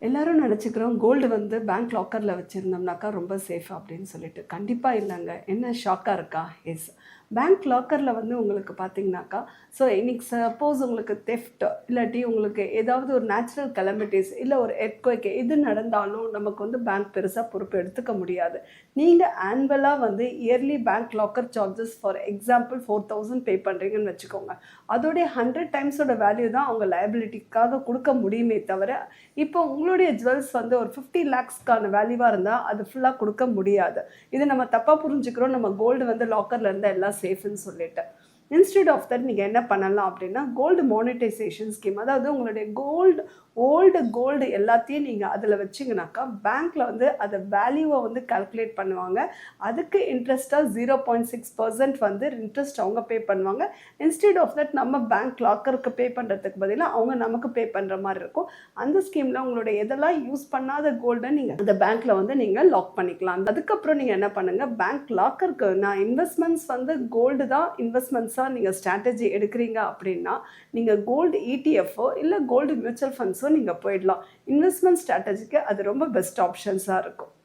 எல்லாரும் நினச்சிக்கிறோம் கோல்டு வந்து பேங்க் லாக்கரில் வச்சுருந்தோம்னாக்கா ரொம்ப சேஃப் அப்படின்னு சொல்லிட்டு. கண்டிப்பாக இல்லைங்க. என்ன ஷாக்காக இருக்கா? எஸ். பேங்க் லாக்கரில் வந்து உங்களுக்கு பார்த்தீங்கன்னாக்கா, ஸோ இன்னைக்கு சப்போஸ் உங்களுக்கு தெஃப்ட் இல்லாட்டி உங்களுக்கு ஏதாவது ஒரு நேச்சுரல் கெலமிட்டிஸ் இல்லை ஒரு எர்த்குவேக் எது நடந்தாலும் நமக்கு வந்து பேங்க் பெருசாக பொறுப்பு எடுத்துக்க முடியாது. நீங்கள் ஆனுவலாக வந்து yearly bank locker charges for example 4000 pay பண்ணுறீங்கன்னு வச்சுக்கோங்க. அதோடைய 100 டைம்ஸோட வேல்யூ தான் அவங்க லயபிலிட்டிக்காக கொடுக்க முடியுமே தவிர, இப்போ உங்களுடைய ஜுவல்ஸ் வந்து ஒரு 50 லேக்ஸ்க்கான வேல்யூவாக இருந்தால் அது ஃபுல்லாக கொடுக்க முடியாது. இது நம்ம தப்பாக புரிஞ்சுக்கிறோம். நம்ம கோல்டு வந்து லாக்கரில் இருந்தால் எல்லாம் சேஃப்னு சொல்லிட்டு. இன்ஸ்டெட் ஆஃப் தட் நீங்கள் என்ன பண்ணலாம் அப்படின்னா, கோல்டு மானிட்டைசேஷன் ஸ்கீம், அதாவது உங்களுடைய ஓல்டு கோல்டு எல்லாத்தையும் நீங்கள் அதில் வச்சிங்கனாக்கா பேங்க்கில் வந்து அதை வேல்யூவை வந்து கால்குலேட் பண்ணுவாங்க. அதுக்கு இன்ட்ரெஸ்ட்டாக 0.6% வந்து இன்ட்ரெஸ்ட் அவங்க பே பண்ணுவாங்க. இன்ஸ்டெட் ஆஃப் தட் நம்ம பேங்க் லாக்கருக்கு பே பண்ணுறதுக்கு பதிலாக அவங்க நமக்கு பே பண்ணுற மாதிரி இருக்கும். அந்த ஸ்கீமில் உங்களுடைய எதெல்லாம் யூஸ் பண்ணாத கோல்டை நீங்கள் அந்த பேங்க்கில் வந்து நீங்கள் லாக் பண்ணிக்கலாம். அதுக்கப்புறம் நீங்கள் என்ன பண்ணுங்கள், பேங்க் லாக்கருக்கு நான் இன்வெஸ்ட்மெண்ட்ஸ் வந்து கோல்டு தான் இன்வெஸ்ட்மெண்ட்ஸாக நீங்கள் ஸ்ட்ராட்டஜி எடுக்கிறீங்க அப்படின்னா, நீங்கள் கோல்டு இடிஎஃப்ஓ இல்லை கோல்டு மியூச்சுவல் ஃபண்ட்ஸோ நீங்கள் போயிடலாம். இன்வெஸ்ட்மெண்ட் ஸ்ட்ராட்டஜிக்கு அது ரொம்ப பெஸ்ட் ஆப்ஷன்ஸாக இருக்கும்.